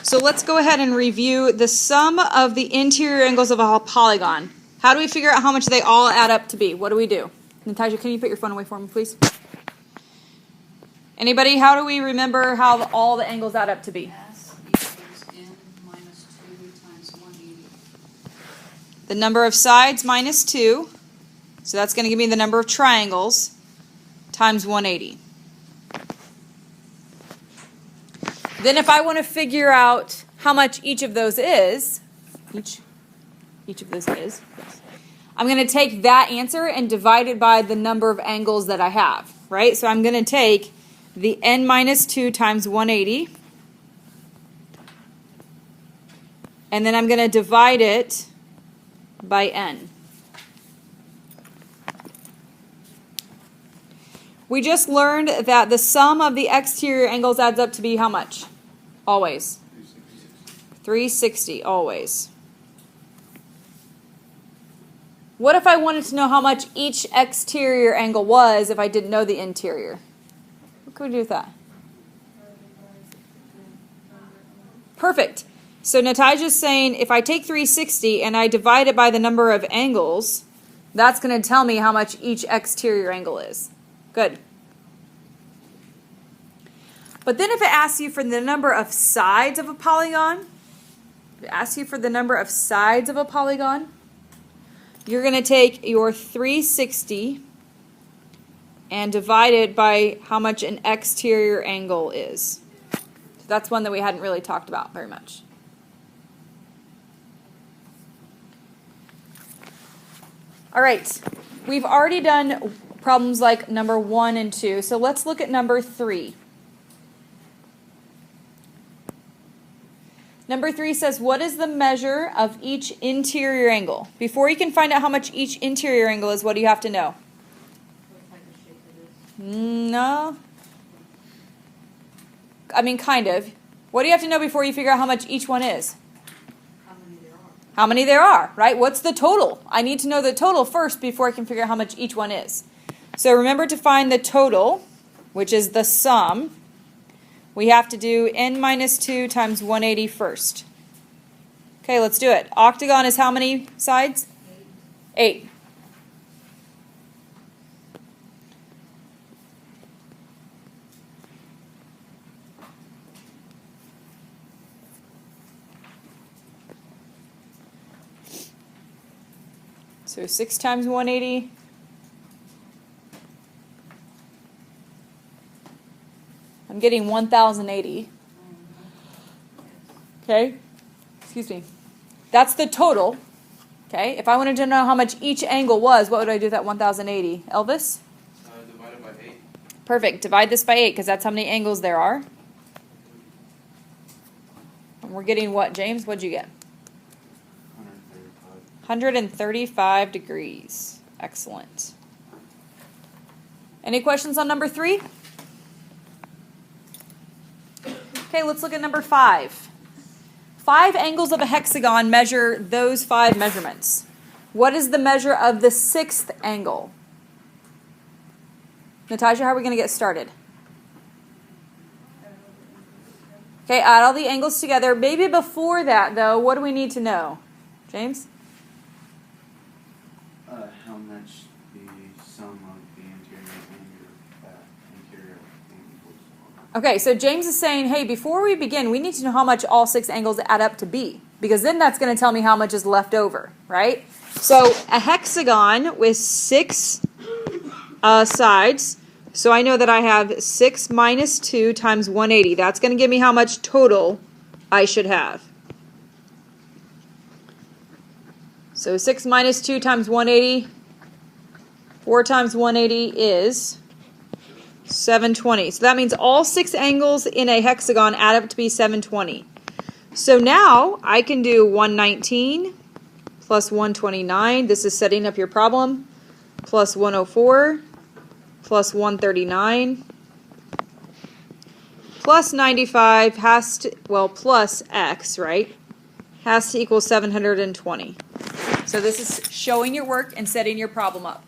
So let's go ahead and review the sum of the interior angles of a polygon. How do we figure out how much they all add up to be? What do we do? Natasha, can you put your phone away for me, please? Anybody, how do we remember how all the angles add up to be? S equals n minus 2 times 180. The number of sides minus 2. So that's going to give me the number of triangles times 180. Then if I want to figure out how much each of those is, each of those is, I'm going to take that answer and divide it by the number of angles that I have, right? So I'm going to take the n minus 2 times 180, and then I'm going to divide it by n. We just learned that the sum of the exterior angles adds up to be how much? Always. 360, always. What if I wanted to know how much each exterior angle was if I didn't know the interior? What could we do with that? Perfect. So Natasha's saying if I take 360 and I divide it by the number of angles, that's going to tell me how much each exterior angle is. Good. But then if it asks you for the number of sides of a polygon, you're going to take your 360 and divide it by how much an exterior angle is. So that's one that we hadn't really talked about very much. All right, we've already done problems like number 1 and 2, so let's look at number 3. Number 3 says, what is the measure of each interior angle? Before you can find out how much each interior angle is, what do you have to know? What type of shape it is? No. I mean, kind of. What do you have to know before you figure out how much each one is? How many there are. How many there are, right? What's the total? I need to know the total first before I can figure out how much each one is. So remember to find the total, which is the sum. We have to do n minus 2 times 180 first. Okay, let's do it. Octagon is how many sides? 8. So 6 times 180. I'm getting 1,080. Okay? Excuse me. That's the total. Okay? If I wanted to know how much each angle was, what would I do with that 1,080? Elvis? Divide it by 8. Perfect. Divide this by 8 because that's how many angles there are. And we're getting what, James? What'd you get? 135 degrees. Excellent. Any questions on number 3? Okay, let's look at number 5. 5 angles of a hexagon measure those 5 measurements. What is the measure of the 6th angle? Natasha, how are we going to get started? Okay, add all the angles together. Maybe before that, though, what do we need to know? James? How much the sum of the interior and your interior angles are. Okay, so James is saying, hey, before we begin, we need to know how much all 6 angles add up to be, because then that's going to tell me how much is left over, right? So a hexagon with 6 sides, so I know that I have 6 minus 2 times 180. That's going to give me how much total I should have. So 6 minus 2 times 180, 4 times 180 is 720. So that means all 6 angles in a hexagon add up to be 720. So now I can do 119 plus 129. This is setting up your problem. Plus 104 plus 139 plus 95 has to, well, plus x, right? Has to equal 720. So this is showing your work and setting your problem up.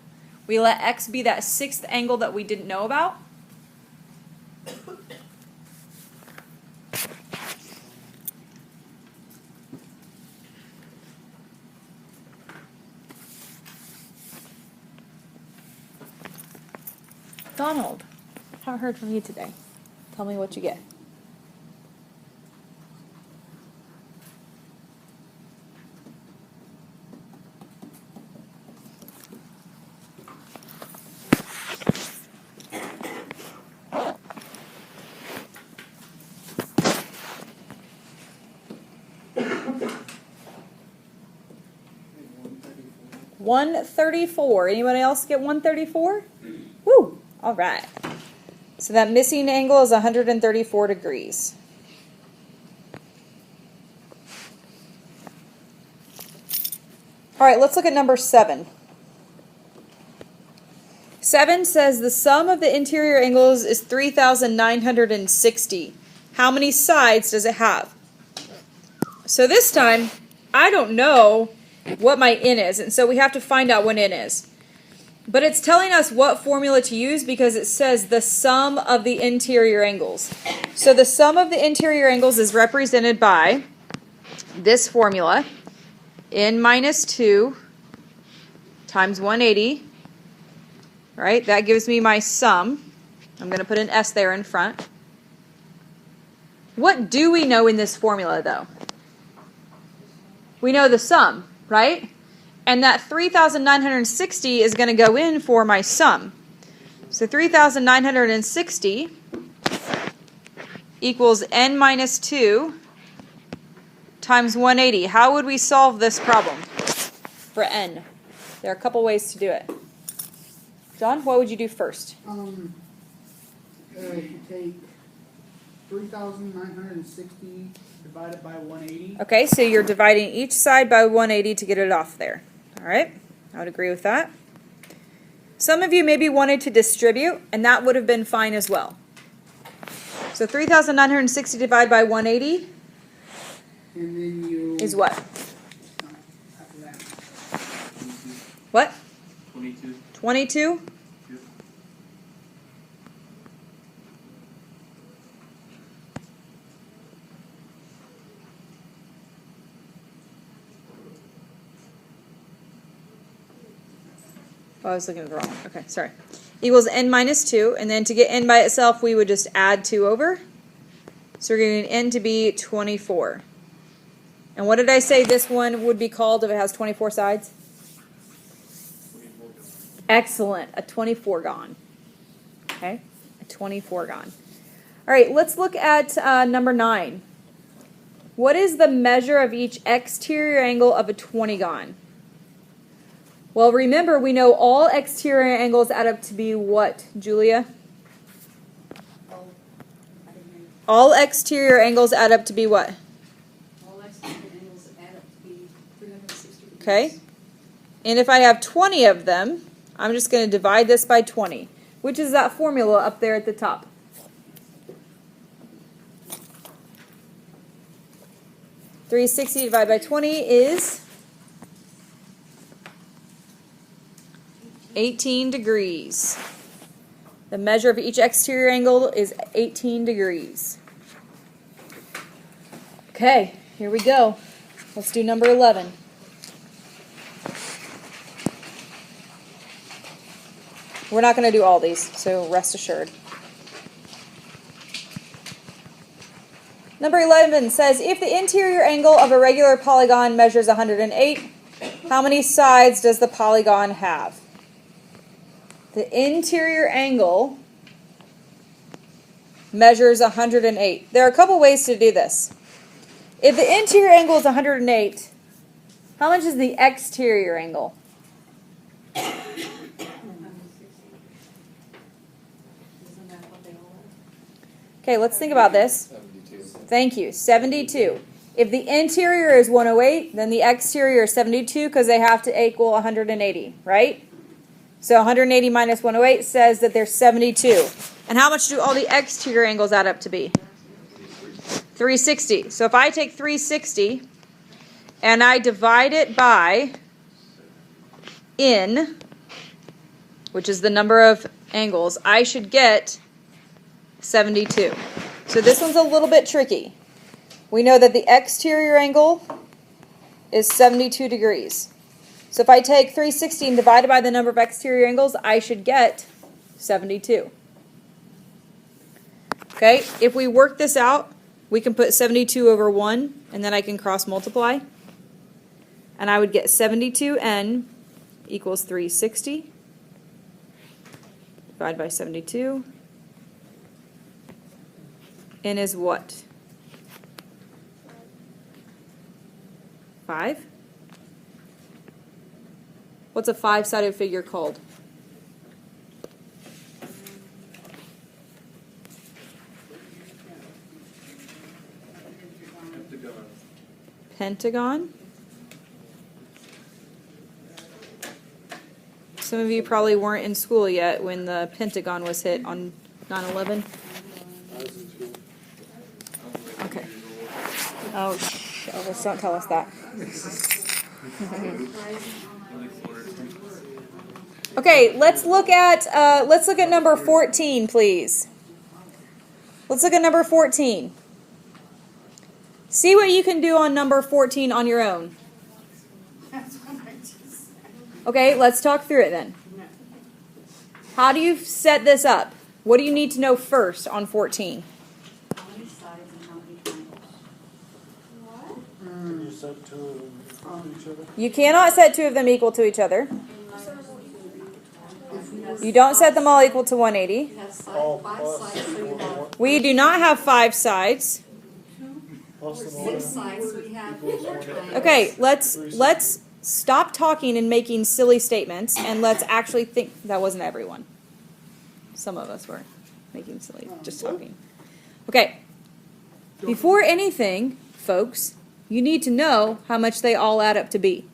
We let x be that 6th angle that we didn't know about. Donald, haven't heard from you today. Tell me what you get. $134. Anybody else get 134? Woo! All right. So that missing angle is 134 degrees. All right, let's look at number 7. 7 says the sum of the interior angles is 3,960. How many sides does it have? So this time, I don't know what my n is, and so we have to find out what n is. But it's telling us what formula to use because it says the sum of the interior angles. So the sum of the interior angles is represented by this formula, n minus 2 times 180, right? That gives me my sum. I'm going to put an s there in front. What do we know in this formula, though? We know the sum, right? And that 3,960 is going to go in for my sum. So 3,960 equals n minus 2 times 180. How would we solve this problem for n? There are a couple ways to do it. John, what would you do first? You take 3,960 divided by 180. Okay, so you're dividing each side by 180 to get it off there. All right, I would agree with that. Some of you maybe wanted to distribute, and that would have been fine as well. So 3,960 divided by 180 And then you... is what? After that. What? 22. 22? Yep. Oh, I was looking at the wrong one. Okay, sorry. Equals n minus 2, and then to get n by itself, we would just add 2 over. So we're getting n to be 24. And what did I say this one would be called if it has 24 sides? Excellent, a 24gon. Okay, a 24gon. All right, let's look at number 9. What is the measure of each exterior angle of a 20gon? Well, remember, we know all exterior angles add up to be what, Julia? All exterior angles add up to be what? All exterior angles add up to be 360 degrees. Okay. And if I have 20 of them, I'm just going to divide this by 20, which is that formula up there at the top. $360 divided by 20 is 18 degrees. The measure of each exterior angle is 18 degrees. Okay, here we go. Let's do number 11. We're not going to do all these, so rest assured. Number 11 says, if the interior angle of a regular polygon measures 108, how many sides does the polygon have? The interior angle measures 108. There are a couple ways to do this. If the interior angle is 108, how much is the exterior angle? Isn't that what they all are? Okay, let's think about this. 72. Thank you. 72. If the interior is 108, then the exterior is 72 because they have to equal 180, right? So 180 minus 108 says that there's 72. And how much do all the exterior angles add up to be? 360. So if I take 360 and I divide it by n, which is the number of angles, I should get 72. So this one's a little bit tricky. We know that the exterior angle is 72 degrees. So if I take 360 and divide it by the number of exterior angles, I should get 72. Okay, if we work this out, we can put 72 over 1, and then I can cross multiply. And I would get 72n equals 360. Divide by 72. N is what? 5? What's a 5-sided figure called? Pentagon. Some of you probably weren't in school yet when the Pentagon was hit on 9/11. Okay. Oh, Elvis, don't tell us that. Okay, let's look at number 14, please. Let's look at number 14. See what you can do on number 14 on your own. That's what I just said. Okay, let's talk through it then. How do you set this up? What do you need to know first on 14? How many sides and how many triangles? Can you set two of them to each other? You cannot set two of them equal to each other. You don't set them all equal to 180. You have five sides, so you have We do not have 5 sides. Plus the 6 sides, so we have 4 triangles. Okay, let's stop talking and making silly statements, and let's actually think. That wasn't everyone. Some of us were making silly, just talking. Okay, before anything, folks, you need to know how much they all add up to be.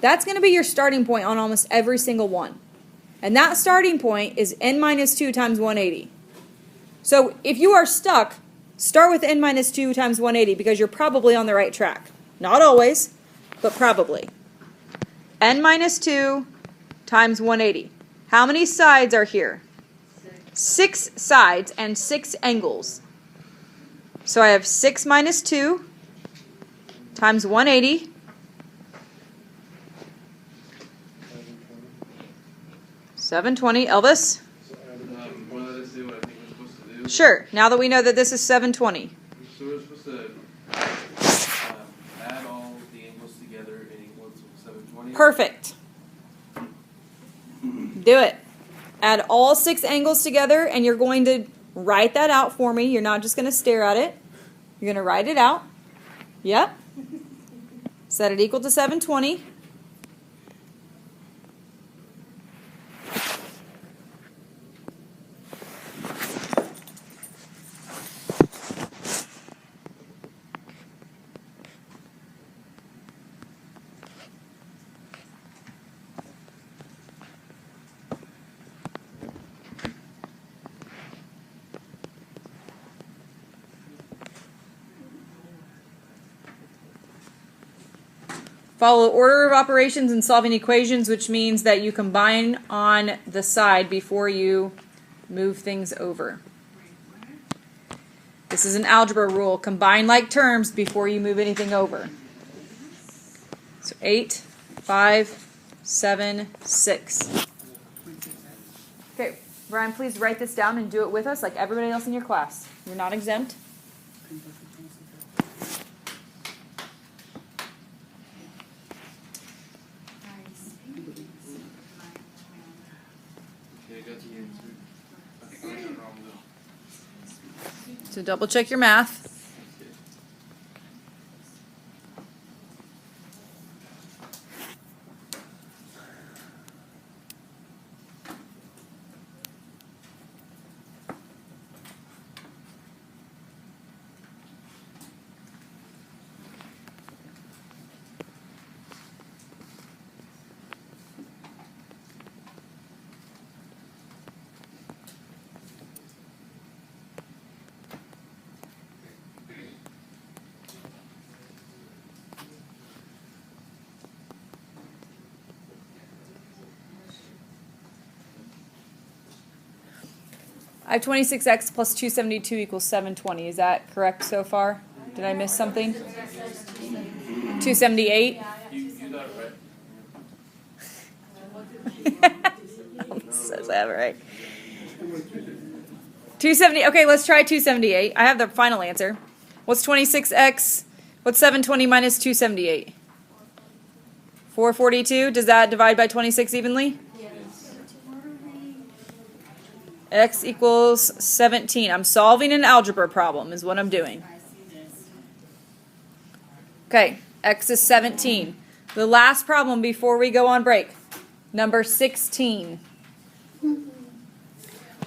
That's going to be your starting point on almost every single one. And that starting point is n minus 2 times 180. So if you are stuck, start with n minus 2 times 180 because you're probably on the right track. Not always, but probably. N minus 2 times 180. How many sides are here? 6 sides and 6 angles. So I have 6 minus 2 times 180. 720. Elvis? What did I say what I think we're supposed to do? Sure. Now that we know that this is 720. So we're supposed to add all the angles together and equal to 720? Perfect. Do it. Add all 6 angles together, and you're going to write that out for me. You're not just going to stare at it. You're going to write it out. Yep. Set it equal to 720. Follow order of operations in solving equations, which means that you combine on the side before you move things over. This is an algebra rule. Combine like terms before you move anything over. So 8, 5, 7, 6. Okay, Brian, please write this down and do it with us like everybody else in your class. You're not exempt. Okay, I got the answer. I got it wrong though. So double check your math. I have 26x plus 272 equals 720. Is that correct so far? Did I miss something? 278? You got it right. Says that right. 270. Okay, let's try 278. I have the final answer. What's 26x? What's 720 minus 278? 442. Does that divide by 26 evenly? X equals 17. I'm solving an algebra problem is what I'm doing. Okay, x is 17. The last problem before we go on break. Number 16.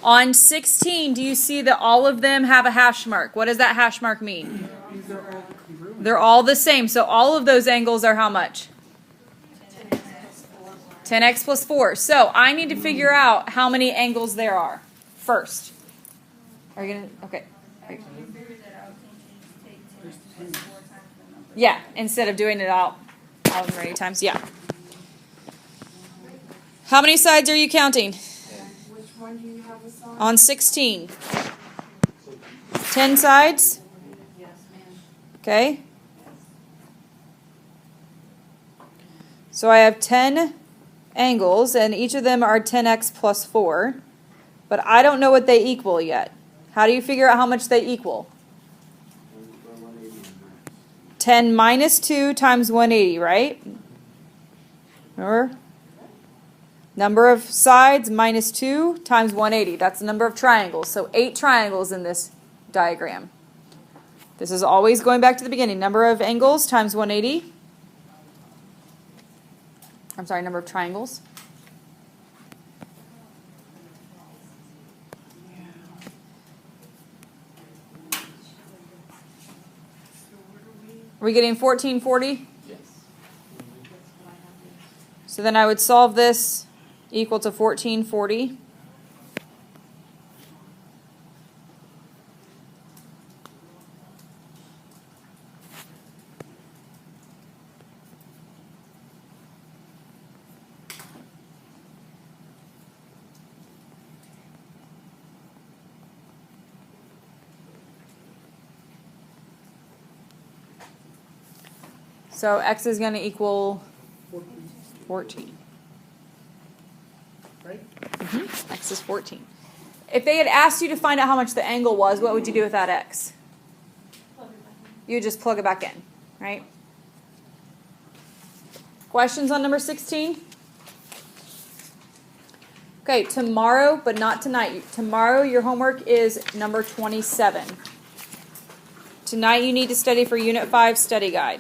On 16, do you see that all of them have a hash mark? What does that hash mark mean? These are all congruent. They're all the same. So all of those angles are how much? 10x plus 4. So I need to figure out how many angles there are first. Are you going to? Okay. Yeah, instead of doing it out however many times. Yeah. How many sides are you counting? Which one do you have this on? On 16. 10 sides? Yes, ma'am. Okay. So I have 10 angles, and each of them are 10x plus 4. But I don't know what they equal yet. How do you figure out how much they equal? 10 minus 2 times 180, right? Remember? Number of sides minus 2 times 180. That's the number of triangles. So 8 triangles in this diagram. This is always going back to the beginning. Number of angles times 180. I'm sorry, number of triangles. Are we getting 1440? Yes. So then I would solve this equal to 1440. So x is going to equal 14. Right? X is 14. If they had asked you to find out how much the angle was, what would you do with that x? You would just plug it back in, right? Questions on number 16? Okay, tomorrow, but not tonight. Tomorrow your homework is number 27. Tonight you need to study for Unit 5 study guide.